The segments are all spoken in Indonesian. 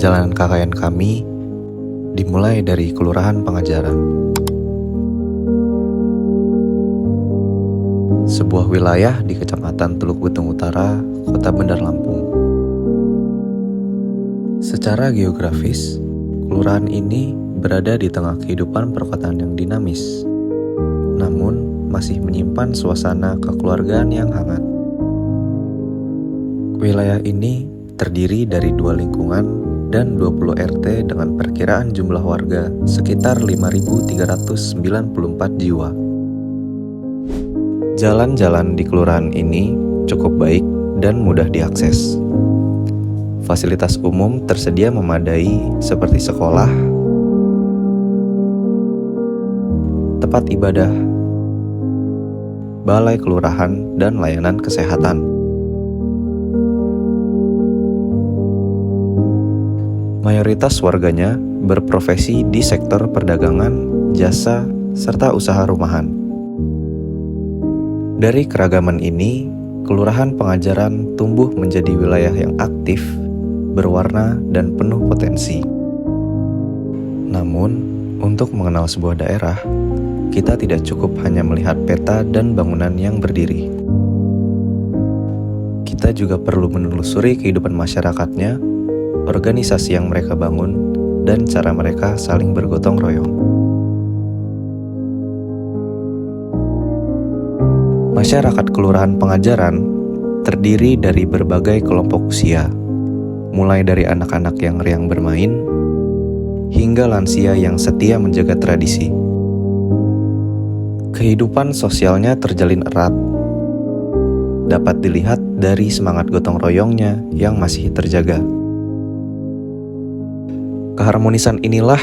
Perjalanan KKN kami dimulai dari Kelurahan Pengajaran, sebuah wilayah di Kecamatan Teluk Betung Utara, Kota Bandar Lampung. Secara geografis, kelurahan ini berada di tengah kehidupan perkotaan yang dinamis, namun masih menyimpan suasana kekeluargaan yang hangat. Wilayah ini terdiri dari 2 lingkungan dan 20 RT dengan perkiraan jumlah warga sekitar 5.394 jiwa. Jalan-jalan di kelurahan ini cukup baik dan mudah diakses. Fasilitas umum tersedia memadai seperti sekolah, tempat ibadah, balai kelurahan, dan layanan kesehatan. Mayoritas warganya berprofesi di sektor perdagangan, jasa, serta usaha rumahan. Dari keragaman ini, Kelurahan Pengajaran tumbuh menjadi wilayah yang aktif, berwarna, dan penuh potensi. Namun, untuk mengenal sebuah daerah, kita tidak cukup hanya melihat peta dan bangunan yang berdiri. Kita juga perlu menelusuri kehidupan masyarakatnya, organisasi yang mereka bangun, dan cara mereka saling bergotong royong. Masyarakat Kelurahan Pengajaran terdiri dari berbagai kelompok usia, mulai dari anak-anak yang riang bermain, hingga lansia yang setia menjaga tradisi. Kehidupan sosialnya terjalin erat, dapat dilihat dari semangat gotong royongnya yang masih terjaga. Keharmonisan inilah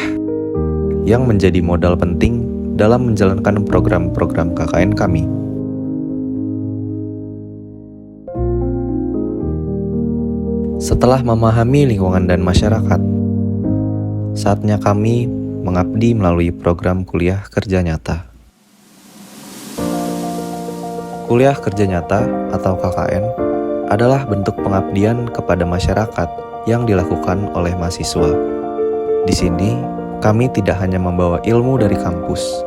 yang menjadi modal penting dalam menjalankan program-program KKN kami. Setelah memahami lingkungan dan masyarakat, saatnya kami mengabdi melalui program kuliah kerja nyata. Kuliah kerja nyata atau KKN adalah bentuk pengabdian kepada masyarakat yang dilakukan oleh mahasiswa. Di sini, kami tidak hanya membawa ilmu dari kampus.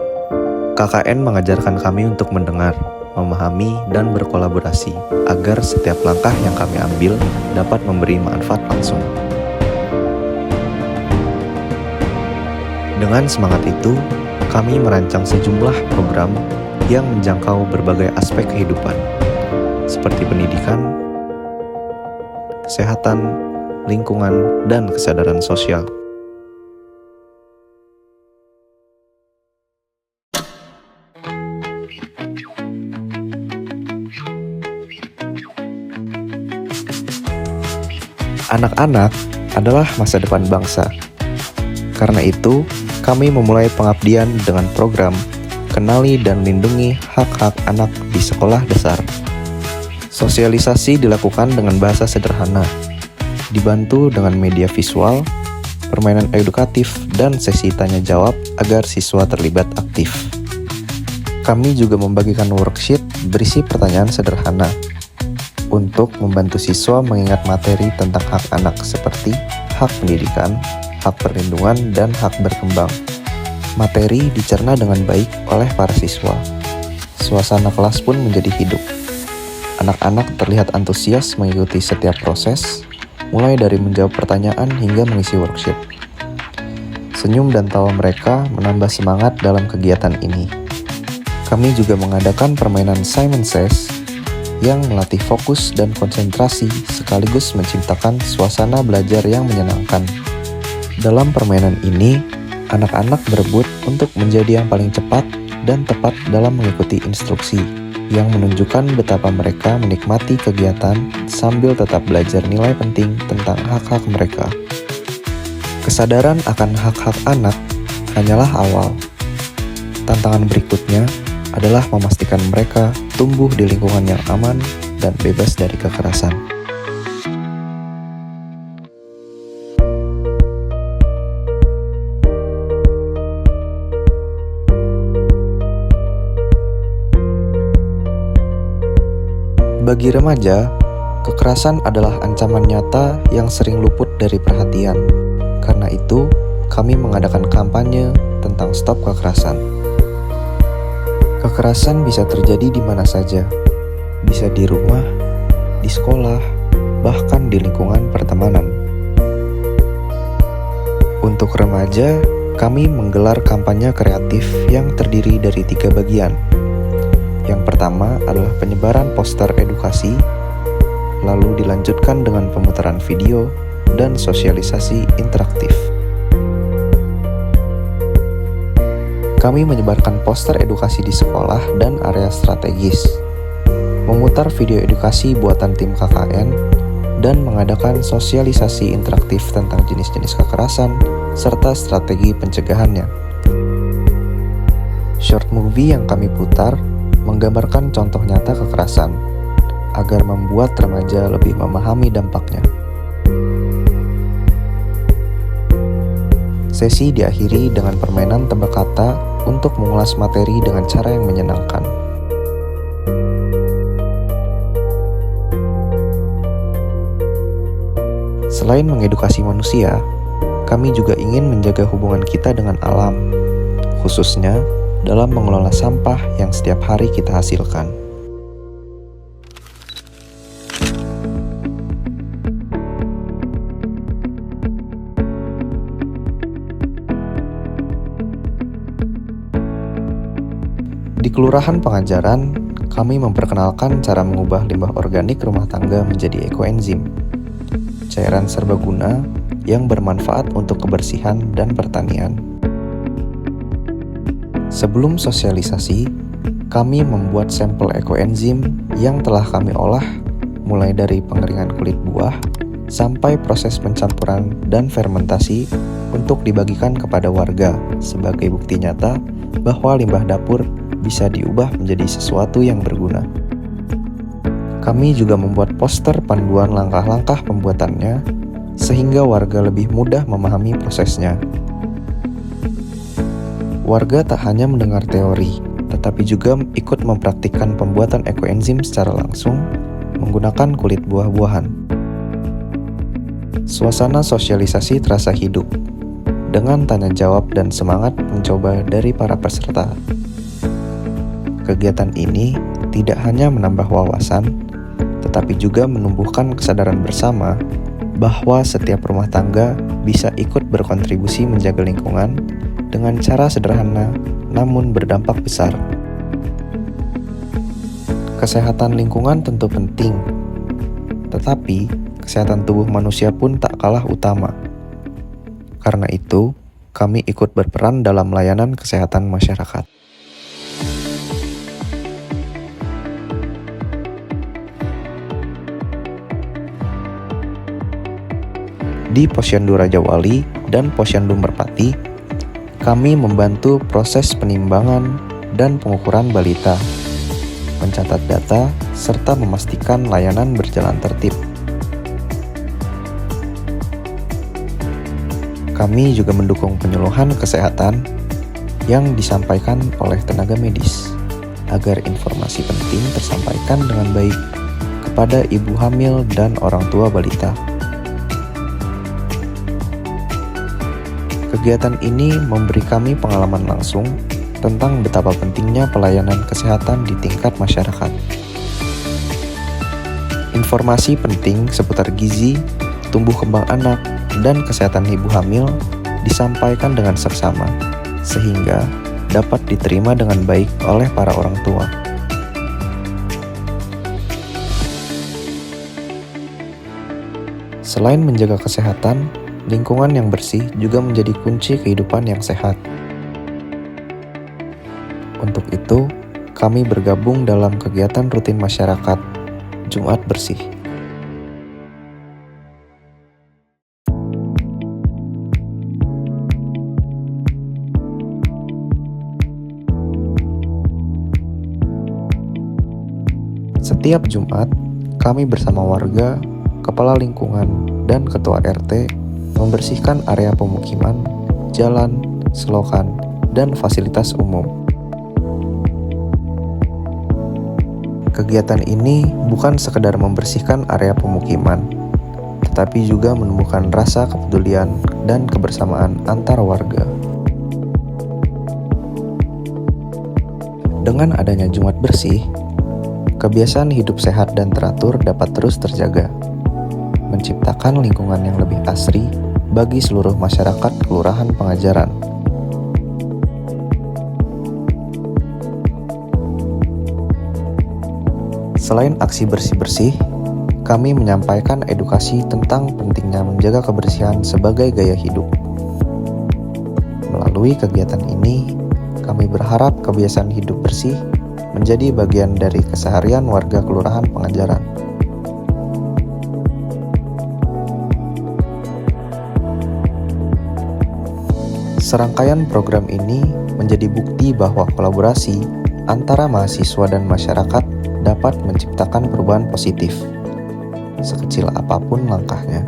KKN mengajarkan kami untuk mendengar, memahami, dan berkolaborasi agar setiap langkah yang kami ambil dapat memberi manfaat langsung. Dengan semangat itu, kami merancang sejumlah program yang menjangkau berbagai aspek kehidupan, seperti pendidikan, kesehatan, lingkungan, dan kesadaran sosial. Anak-anak adalah masa depan bangsa. Karena itu, kami memulai pengabdian dengan program Kenali dan Lindungi Hak-Hak Anak di Sekolah Dasar. Sosialisasi dilakukan dengan bahasa sederhana, dibantu dengan media visual, permainan edukatif, dan sesi tanya-jawab agar siswa terlibat aktif. Kami juga membagikan worksheet berisi pertanyaan sederhana untuk membantu siswa mengingat materi tentang hak anak seperti hak pendidikan, hak perlindungan, dan hak berkembang. Materi dicerna dengan baik oleh para siswa. Suasana kelas pun menjadi hidup. Anak-anak terlihat antusias mengikuti setiap proses, mulai dari menjawab pertanyaan hingga mengisi worksheet. Senyum dan tawa mereka menambah semangat dalam kegiatan ini. Kami juga mengadakan permainan Simon Says yang melatih fokus dan konsentrasi sekaligus menciptakan suasana belajar yang menyenangkan. Dalam permainan ini, anak-anak berebut untuk menjadi yang paling cepat dan tepat dalam mengikuti instruksi, yang menunjukkan betapa mereka menikmati kegiatan sambil tetap belajar nilai penting tentang hak-hak mereka. Kesadaran akan hak-hak anak hanyalah awal. Tantangan berikutnya adalah memastikan mereka tumbuh di lingkungan yang aman dan bebas dari kekerasan. Bagi remaja, kekerasan adalah ancaman nyata yang sering luput dari perhatian. Karena itu, kami mengadakan kampanye tentang stop kekerasan. Kekerasan bisa terjadi di mana saja, bisa di rumah, di sekolah, bahkan di lingkungan pertemanan. Untuk remaja, kami menggelar kampanye kreatif yang terdiri dari 3 bagian. Yang pertama adalah penyebaran poster edukasi, lalu dilanjutkan dengan pemutaran video dan sosialisasi interaktif. Kami menyebarkan poster edukasi di sekolah dan area strategis, memutar video edukasi buatan tim KKN, dan mengadakan sosialisasi interaktif tentang jenis-jenis kekerasan serta strategi pencegahannya. Short movie yang kami putar menggambarkan contoh nyata kekerasan agar membuat remaja lebih memahami dampaknya. Sesi diakhiri dengan permainan tebak kata untuk mengulas materi dengan cara yang menyenangkan. Selain mengedukasi manusia, kami juga ingin menjaga hubungan kita dengan alam, khususnya dalam mengelola sampah yang setiap hari kita hasilkan. Di Kelurahan Pengajaran, kami memperkenalkan cara mengubah limbah organik rumah tangga menjadi ekoenzim, cairan serbaguna yang bermanfaat untuk kebersihan dan pertanian. Sebelum sosialisasi, kami membuat sampel ekoenzim yang telah kami olah mulai dari pengeringan kulit buah sampai proses pencampuran dan fermentasi untuk dibagikan kepada warga sebagai bukti nyata bahwa limbah dapur bisa diubah menjadi sesuatu yang berguna. Kami juga membuat poster panduan langkah-langkah pembuatannya sehingga warga lebih mudah memahami prosesnya. Warga tak hanya mendengar teori, tetapi juga ikut mempraktikkan pembuatan ekoenzim secara langsung menggunakan kulit buah-buahan. Suasana sosialisasi terasa hidup, dengan tanya jawab dan semangat mencoba dari para peserta. Kegiatan ini tidak hanya menambah wawasan, tetapi juga menumbuhkan kesadaran bersama bahwa setiap rumah tangga bisa ikut berkontribusi menjaga lingkungan dengan cara sederhana namun berdampak besar. Kesehatan lingkungan tentu penting, tetapi kesehatan tubuh manusia pun tak kalah utama. Karena itu, kami ikut berperan dalam layanan kesehatan masyarakat. Di Posyandu Rajawali dan Posyandu Merpati, kami membantu proses penimbangan dan pengukuran balita, mencatat data, serta memastikan layanan berjalan tertib. Kami juga mendukung penyuluhan kesehatan yang disampaikan oleh tenaga medis, agar informasi penting tersampaikan dengan baik kepada ibu hamil dan orang tua balita. Kegiatan ini memberi kami pengalaman langsung tentang betapa pentingnya pelayanan kesehatan di tingkat masyarakat. Informasi penting seputar gizi, tumbuh kembang anak, dan kesehatan ibu hamil disampaikan dengan seksama, sehingga dapat diterima dengan baik oleh para orang tua. Selain menjaga kesehatan, lingkungan yang bersih juga menjadi kunci kehidupan yang sehat. Untuk itu, kami bergabung dalam kegiatan rutin masyarakat, Jumat Bersih. Setiap Jumat, kami bersama warga, kepala lingkungan, dan ketua RT membersihkan area pemukiman, jalan, selokan, dan fasilitas umum. Kegiatan ini bukan sekedar membersihkan area pemukiman, tetapi juga menumbuhkan rasa kepedulian dan kebersamaan antar warga. Dengan adanya Jumat Bersih, kebiasaan hidup sehat dan teratur dapat terus terjaga, menciptakan lingkungan yang lebih asri bagi seluruh masyarakat Kelurahan Pengajaran. Selain aksi bersih-bersih, kami menyampaikan edukasi tentang pentingnya menjaga kebersihan sebagai gaya hidup. Melalui kegiatan ini, kami berharap kebiasaan hidup bersih menjadi bagian dari keseharian warga Kelurahan Pengajaran. Serangkaian program ini menjadi bukti bahwa kolaborasi antara mahasiswa dan masyarakat dapat menciptakan perubahan positif, sekecil apapun langkahnya.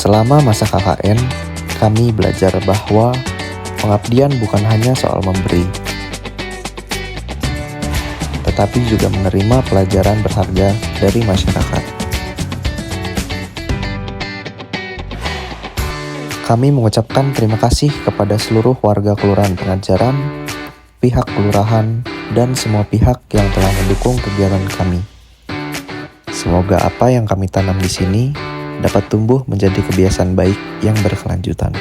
Selama masa KKN, kami belajar bahwa pengabdian bukan hanya soal memberi, tetapi juga menerima pelajaran berharga dari masyarakat. Kami mengucapkan terima kasih kepada seluruh warga Kelurahan Pengajaran, pihak kelurahan, dan semua pihak yang telah mendukung kegiatan kami. Semoga apa yang kami tanam di sini dapat tumbuh menjadi kebiasaan baik yang berkelanjutan.